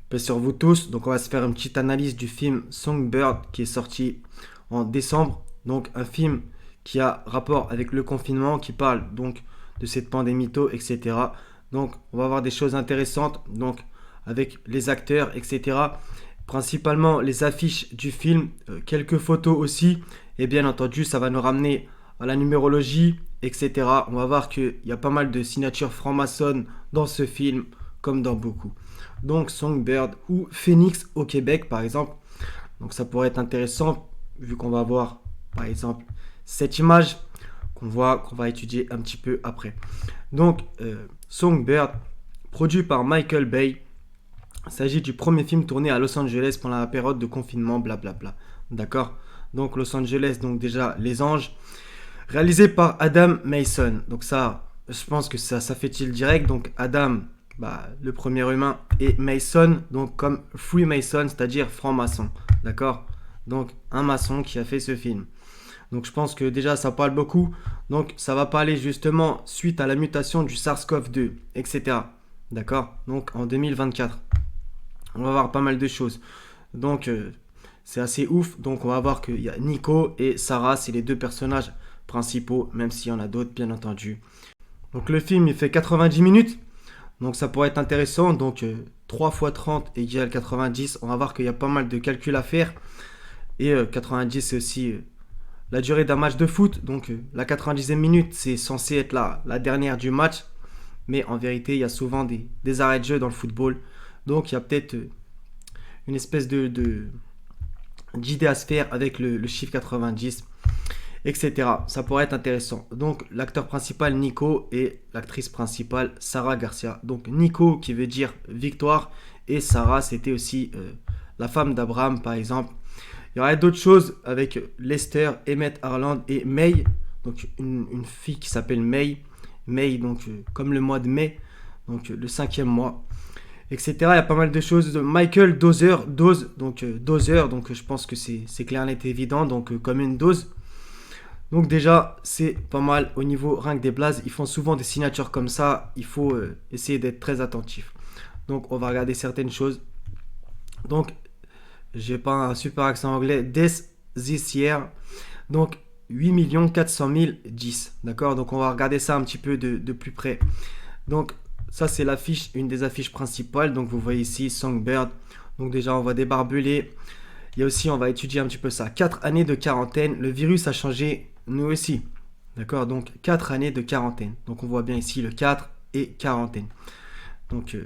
paix sur vous tous. Donc on va se faire une petite analyse du film Songbird qui est sorti en décembre. Donc un film qui a rapport avec le confinement, qui parle donc de cette pandémie, etc. Donc on va voir des choses intéressantes donc avec les acteurs, etc. Principalement les affiches du film, quelques photos aussi. Et bien entendu, ça va nous ramener à la numérologie, etc. On va voir qu'il y a pas mal de signatures franc-maçonnes dans ce film, comme dans beaucoup. Donc Songbird ou Phoenix au Québec, par exemple. Donc ça pourrait être intéressant, vu qu'on va voir, par exemple, cette image qu'on va étudier un petit peu après. Donc Songbird, produit par Michael Bay. Il s'agit du premier film tourné à Los Angeles pendant la période de confinement, blablabla. D'accord. Donc Los Angeles, donc déjà Les Anges. Réalisé par Adam Mason. Donc ça, je pense que ça fait-il direct. Donc Adam, bah, le premier humain, et Mason, donc comme Freemason, c'est-à-dire franc-maçon. D'accord. Donc un maçon qui a fait ce film. Donc je pense que déjà ça parle beaucoup. Donc ça va parler justement suite à la mutation du SARS-CoV-2, etc. D'accord. Donc en 2024. On va voir pas mal de choses. Donc c'est assez ouf. Donc on va voir qu'il y a Nico et Sarah, c'est les deux personnages principaux, même s'il y en a d'autres bien entendu. Donc le film il fait 90 minutes. Donc ça pourrait être intéressant. Donc 3 x 30 égale 90. On va voir qu'il y a pas mal de calculs à faire. Et 90 c'est aussi la durée d'un match de foot. Donc la 90e minute c'est censé être la dernière du match. Mais en vérité il y a souvent des arrêts de jeu dans le football. Donc il y a peut-être une espèce d'idée à se faire avec le chiffre 90, etc. Ça pourrait être intéressant. Donc l'acteur principal Nico et l'actrice principale Sarah Garcia. Donc Nico qui veut dire victoire et Sarah c'était aussi la femme d'Abraham par exemple. Il y aurait d'autres choses avec Lester, Emmett Harland et May. Donc une fille qui s'appelle May. May donc comme le mois de mai. Donc le 5e mois. Etc. Il y a pas mal de choses. Michael Dozer, Dozer, donc je pense que c'est clair, net et évident, donc comme une dose. Donc déjà, c'est pas mal au niveau rien que des blazes. Ils font souvent des signatures comme ça. Il faut essayer d'être très attentif. Donc on va regarder certaines choses. Donc j'ai pas un super accent anglais. This year. Donc 8 400 010. D'accord. Donc on va regarder ça un petit peu de plus près. Donc ça c'est l'affiche, une des affiches principales. Donc vous voyez ici Songbird. Donc déjà on va débarbelé. Il y a aussi, on va étudier un petit peu ça. 4 années de quarantaine. Le virus a changé nous aussi. D'accord. Donc 4 années de quarantaine. Donc on voit bien ici le 4 et quarantaine. Donc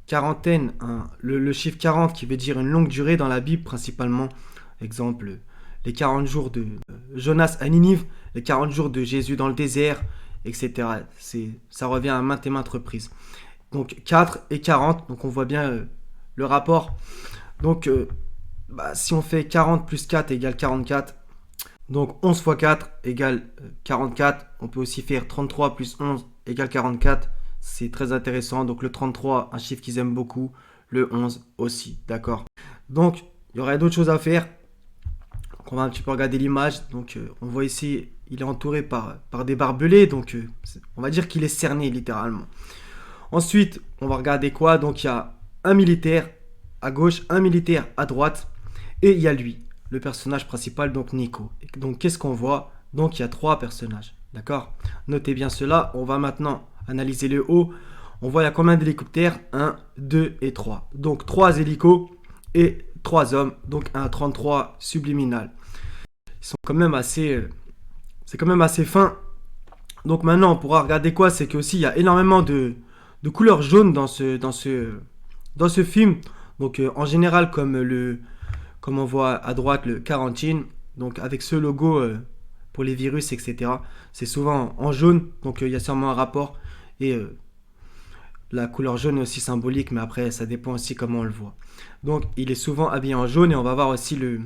quarantaine, hein, le chiffre 40 qui veut dire une longue durée dans la Bible principalement. Exemple, les 40 jours de Jonas à Ninive, les 40 jours de Jésus dans le désert, etc. Ça revient à maintes et maintes reprises. Donc 4 et 40, donc on voit bien le rapport. Donc si on fait 40 plus 4 égale 44, donc 11 fois 4 égale 44. On peut aussi faire 33 plus 11 égale 44. C'est très intéressant. Donc le 33, un chiffre qu'ils aiment beaucoup. Le 11 aussi, d'accord. Donc il y aurait d'autres choses à faire. Donc, on va un petit peu regarder l'image. Donc on voit ici, il est entouré par des barbelés. Donc on va dire qu'il est cerné littéralement. Ensuite, on va regarder quoi. Donc il y a un militaire à gauche, un militaire à droite. Et il y a lui, le personnage principal, donc Nico. Donc qu'est-ce qu'on voit? Donc il y a 3 personnages, d'accord. Notez bien cela. On va maintenant analyser le haut. On voit il y a combien d'hélicoptères? 1, 2 et 3. Donc 3 hélicos et 3 hommes. Donc un 33 subliminal. Ils sont quand même assez... c'est quand même assez fin. Donc maintenant on pourra regarder quoi? C'est qu'aussi il y a énormément de couleurs jaunes dans ce film. Donc en général comme on voit à droite le quarantine, donc avec ce logo pour les virus, etc. C'est souvent en jaune, donc il y a sûrement un rapport. Et la couleur jaune est aussi symbolique, mais après ça dépend aussi comment on le voit. Donc il est souvent habillé en jaune et on va voir aussi le...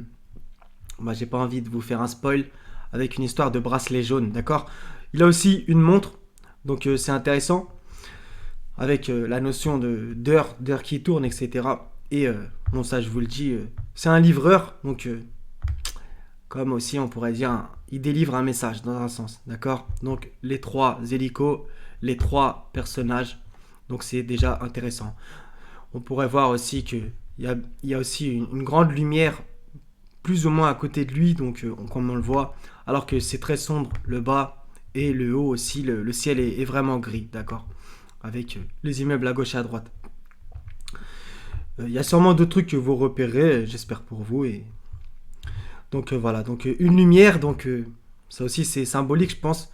j'ai pas envie de vous faire un spoil avec une histoire de bracelet jaune, d'accord. Il a aussi une montre, donc c'est intéressant, avec la notion d'heure qui tourne, etc. Et bon, ça je vous le dis, c'est un livreur, donc comme aussi on pourrait dire, il délivre un message dans un sens, d'accord. Donc les 3 hélicos, les 3 personnages, donc c'est déjà intéressant. On pourrait voir aussi qu'il il y a aussi une grande lumière plus ou moins à côté de lui, donc comme on le voit, alors que c'est très sombre le bas et le haut aussi, le ciel est vraiment gris, d'accord, avec les immeubles à gauche et à droite. Il y a sûrement d'autres trucs que vous repérez, j'espère pour vous. Et donc voilà, donc une lumière, donc ça aussi c'est symbolique, je pense.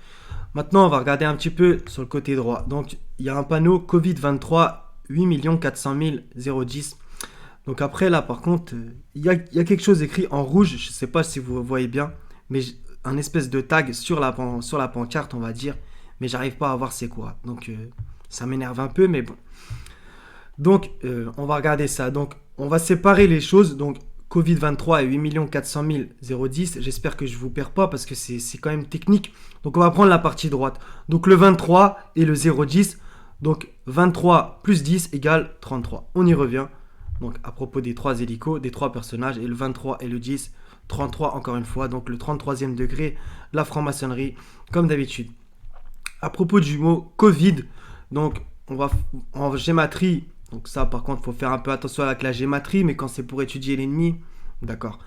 Maintenant, on va regarder un petit peu sur le côté droit. Donc il y a un panneau Covid-23, 8 400 010. Donc après là, par contre, il y a quelque chose écrit en rouge, je ne sais pas si vous voyez bien, mais un espèce de tag sur sur la pancarte, on va dire, mais j'arrive pas à voir c'est quoi. Donc ça m'énerve un peu, mais bon. Donc, on va regarder ça. Donc, on va séparer les choses. Donc, Covid-23 et 8 400 010. J'espère que je ne vous perds pas parce que c'est quand même technique. Donc, on va prendre la partie droite. Donc, le 23 et le 010. Donc, 23 plus 10 égale 33. On y revient. Donc, à propos des trois hélicos, des trois personnages. Et le 23 et le 10, 33 encore une fois. Donc, le 33e degré, la franc-maçonnerie, comme d'habitude. À propos du mot Covid, donc, on va en gématrie. Donc ça, par contre, il faut faire un peu attention avec la gématrie, mais quand c'est pour étudier l'ennemi, d'accord.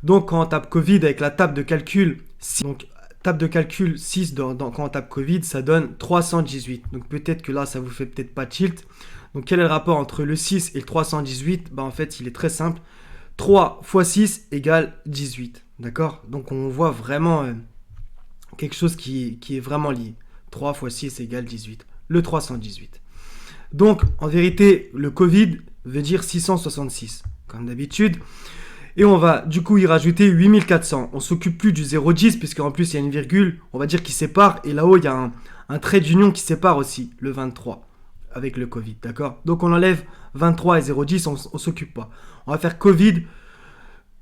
Donc quand on tape Covid avec la table de calcul 6, donc table de calcul 6 quand on tape Covid, ça donne 318. Donc peut-être que là, ça vous fait peut-être pas tilt. Donc quel est le rapport entre le 6 et le 318? Bah en fait, il est très simple. 3 fois 6 égale 18, d'accord. Donc on voit vraiment quelque chose qui est vraiment lié. 3 fois 6 égale 18. Le 318. Donc, en vérité, le Covid veut dire 666, comme d'habitude. Et on va du coup y rajouter 8400. On s'occupe plus du 0,10, puisqu'en plus il y a une virgule, on va dire, qui sépare. Et là-haut, il y a un trait d'union qui sépare aussi, le 23, avec le Covid, d'accord. Donc on enlève 23 et 0,10, on s'occupe pas. On va faire Covid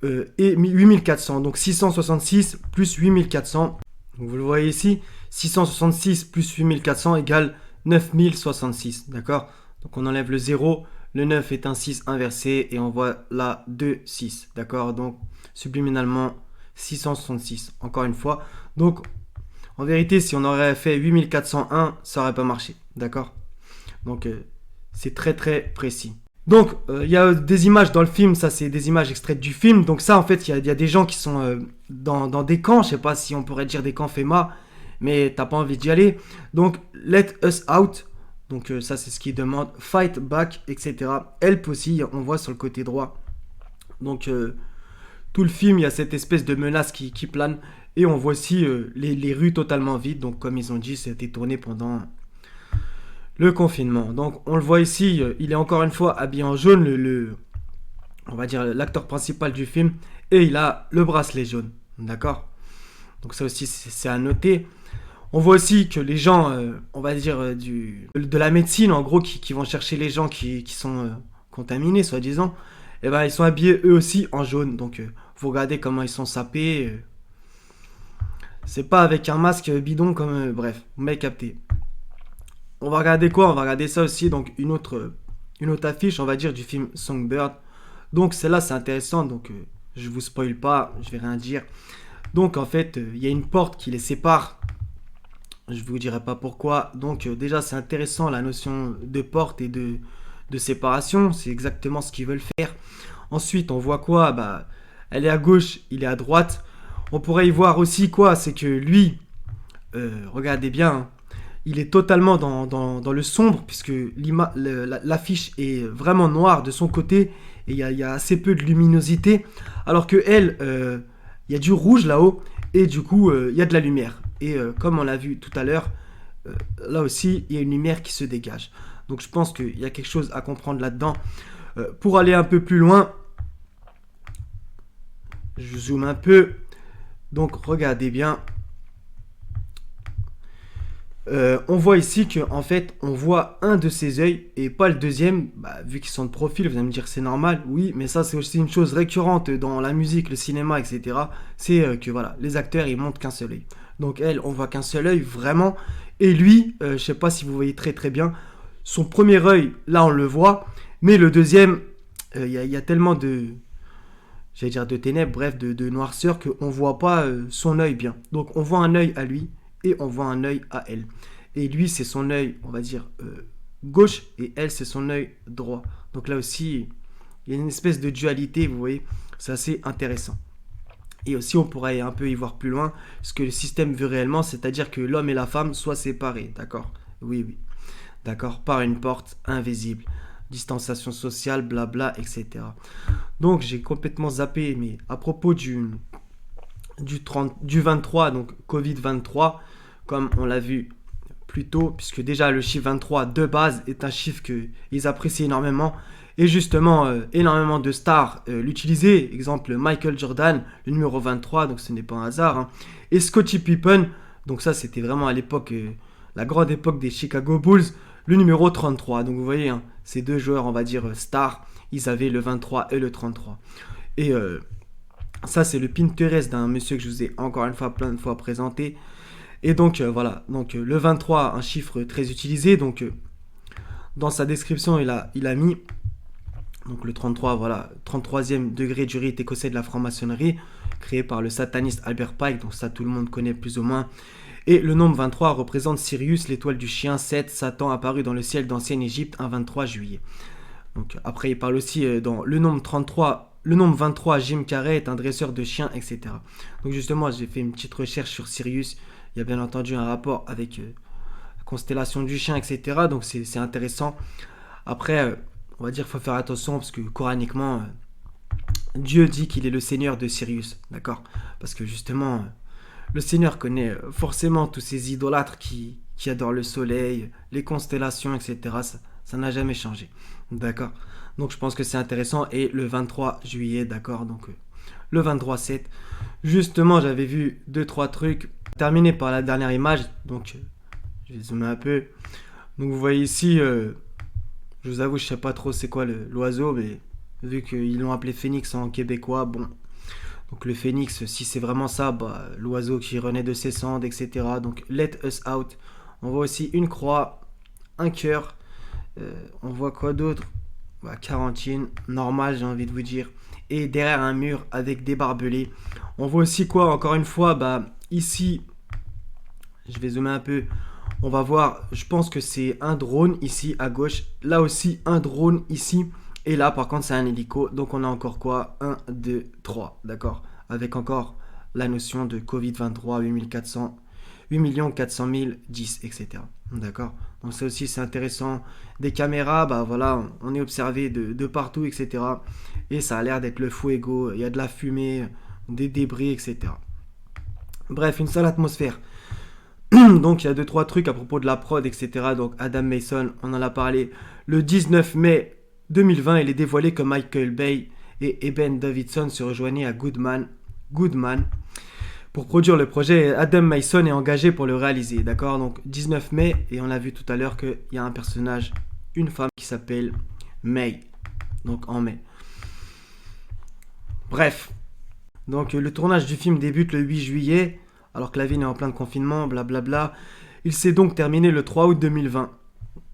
et 8400. Donc 666 plus 8400. Donc vous le voyez ici, 666 plus 8400 égale 9066, d'accord. Donc on enlève le 0, le 9 est un 6 inversé et on voit là 2, 6, d'accord. Donc subliminalement 666, encore une fois. Donc en vérité, si on aurait fait 8401, ça n'aurait pas marché, d'accord. Donc c'est très très précis. Donc il y a des images dans le film, ça c'est des images extraites du film. Donc ça en fait, il y a des gens qui sont dans des camps, je sais pas si on pourrait dire des camps FEMA, mais t'as pas envie d'y aller. Donc, let us out. Donc, ça, c'est ce qu'il demande. Fight back, etc. Help aussi, on voit sur le côté droit. Donc, tout le film, il y a cette espèce de menace qui plane. Et on voit aussi les rues totalement vides. Donc, comme ils ont dit, ça a été tourné pendant le confinement. Donc, on le voit ici, il est encore une fois habillé en jaune, on va dire l'acteur principal du film. Et il a le bracelet jaune. D'accord? Donc, ça aussi, c'est à noter. On voit aussi que les gens, on va dire, de la médecine, en gros, qui vont chercher les gens qui sont contaminés, soi-disant, et ben, ils sont habillés eux aussi en jaune. Donc, vous regardez comment ils sont sapés. C'est pas avec un masque bidon comme... bref, vous m'avez capté. On va regarder quoi? On va regarder ça aussi, donc une autre affiche, on va dire, du film Songbird. Donc, celle-là, c'est intéressant, donc je vous spoil pas, je vais rien dire. Donc, en fait, il y a une porte qui les sépare. Je ne vous dirai pas pourquoi. Donc déjà c'est intéressant la notion de porte et de séparation. C'est exactement ce qu'ils veulent faire. Ensuite on voit quoi? Bah, elle est à gauche, il est à droite. On pourrait y voir aussi quoi? C'est que lui, regardez bien, hein, il est totalement dans le sombre puisque l'affiche est vraiment noire de son côté et il y a assez peu de luminosité. Alors que elle, il y a du rouge là-haut et du coup il y a de la lumière. Et comme on l'a vu tout à l'heure, là aussi, il y a une lumière qui se dégage. Donc je pense qu'il y a quelque chose à comprendre là-dedans. Pour aller un peu plus loin, je zoome un peu. Donc regardez bien. On voit ici qu'en fait, on voit un de ses yeux et pas le deuxième. Bah, vu qu'ils sont de profil, vous allez me dire c'est normal. Oui, mais ça c'est aussi une chose récurrente dans la musique, le cinéma, etc. C'est que voilà, les acteurs, ils montrent qu'un seul œil. Donc elle, on voit qu'un seul œil, vraiment. Et lui, je sais pas si vous voyez très très bien, son premier œil, là on le voit. Mais le deuxième, il y a tellement j'allais dire de ténèbres, bref, de noirceur, qu'on voit pas son œil bien. Donc on voit un œil à lui et on voit un œil à elle. Et lui, c'est son œil, on va dire, gauche, et elle, c'est son œil droit. Donc là aussi, Il y a une espèce de dualité, vous voyez, c'est assez intéressant. Et aussi, on pourrait un peu y voir plus loin ce que le système veut réellement, c'est-à-dire que l'homme et la femme soient séparés, d'accord? Oui, oui, d'accord, par une porte invisible, distanciation sociale, blabla, etc. Donc, j'ai complètement zappé, mais à propos du 23, donc Covid-23, comme on l'a vu plus tôt, puisque déjà le chiffre 23 de base est un chiffre qu'ils apprécient énormément, et justement énormément de stars l'utilisaient, exemple Michael Jordan, le numéro 23, donc ce n'est pas un hasard, hein. Et Scottie Pippen, donc ça c'était vraiment à l'époque, la grande époque des Chicago Bulls, le numéro 33, donc vous voyez, hein, ces deux joueurs, on va dire stars, ils avaient le 23 et le 33. Et ça, c'est le Pinterest d'un monsieur que je vous ai encore une fois plein de fois présenté. Et donc, voilà. Donc, le 23, un chiffre très utilisé. Donc, dans sa description, il a mis donc le 33, voilà, 33e degré du rite écossais de la franc-maçonnerie, créé par le sataniste Albert Pike. Donc, ça, tout le monde connaît plus ou moins. Et le nombre 23 représente Sirius, l'étoile du chien, 7, Satan apparu dans le ciel d'ancienne Égypte un 23 juillet. Donc, après, il parle aussi dans le nombre 33. Le nombre 23, Jim Carrey est un dresseur de chiens, etc. Donc justement, j'ai fait une petite recherche sur Sirius. Il y a bien entendu un rapport avec la constellation du chien, etc. Donc c'est intéressant. Après, on va dire qu'il faut faire attention parce que coraniquement, Dieu dit qu'il est le Seigneur de Sirius. D'accord? Parce que justement, le Seigneur connaît forcément tous ces idolâtres qui adorent le soleil, les constellations, etc. Ça n'a jamais changé. D'accord? Donc je pense que c'est intéressant. Et le 23 juillet, d'accord, donc le 23-7. Justement, j'avais vu 2-3 trucs. Terminé par la dernière image. Donc je vais zoomer un peu. Donc vous voyez ici, je vous avoue, je sais pas trop c'est quoi l'oiseau, mais vu qu'ils l'ont appelé phénix en québécois, bon. Donc le phénix, si c'est vraiment ça, bah, l'oiseau qui renaît de ses cendres, etc. Donc let us out. On voit aussi une croix, un cœur. On voit quoi d'autre? Bah, quarantine, normal j'ai envie de vous dire. Et derrière un mur avec des barbelés. On voit aussi quoi? Encore une fois, bah ici, je vais zoomer un peu. On va voir, je pense que c'est un drone ici à gauche. Là aussi un drone ici. Et là par contre c'est un hélico. Donc on a encore quoi? 1, 2, 3. D'accord? Avec encore la notion de Covid-23, 8400, 8 400 010, etc. D'accord? Donc ça aussi c'est intéressant. Des caméras, bah voilà, on est observé de partout, etc. Et ça a l'air d'être le fuego. Il y a de la fumée, des débris, etc. Bref, une sale atmosphère. Donc il y a 2-3 trucs à propos de la prod, etc. Donc Adam Mason, on en a parlé. Le 19 mai 2020, il est dévoilé que Michael Bay et Eben Davidson se rejoignaient à Goodman pour produire le projet. Adam Mason est engagé pour le réaliser, d'accord? Donc 19 mai, et on a vu tout à l'heure qu'il y a un personnage, une femme qui s'appelle May, donc en mai. Bref, donc le tournage du film débute le 8 juillet, alors que la ville est en plein confinement, blablabla. Il s'est donc terminé le 3 août 2020,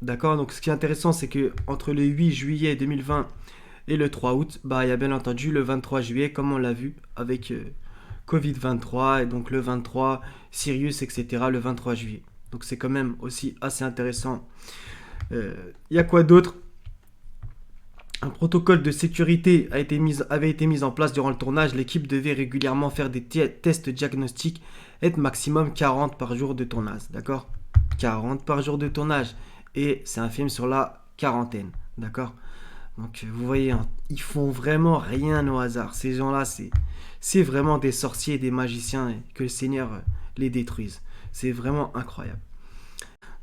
d'accord? Donc ce qui est intéressant, c'est que entre le 8 juillet 2020 et le 3 août, bah il y a bien entendu le 23 juillet, comme on l'a vu, avec Covid-23, et donc le 23, Sirius, etc., le 23 juillet. Donc c'est quand même aussi assez intéressant. Il y a quoi d'autre? Un protocole de sécurité avait été mis en place durant le tournage. L'équipe devait régulièrement faire des tests diagnostiques, être maximum 40 par jour de tournage. D'accord? 40 par jour de tournage. Et c'est un film sur la quarantaine. D'accord? Donc vous voyez, hein, ils font vraiment rien au hasard. Ces gens-là, c'est vraiment des sorciers, des magiciens, et que le Seigneur les détruise. C'est vraiment incroyable.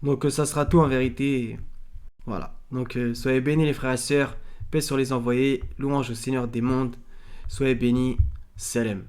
Donc ça sera tout en vérité. Voilà. Donc soyez bénis les frères et sœurs. Paix sur les envoyés. Louange au Seigneur des mondes. Soyez bénis. Salam.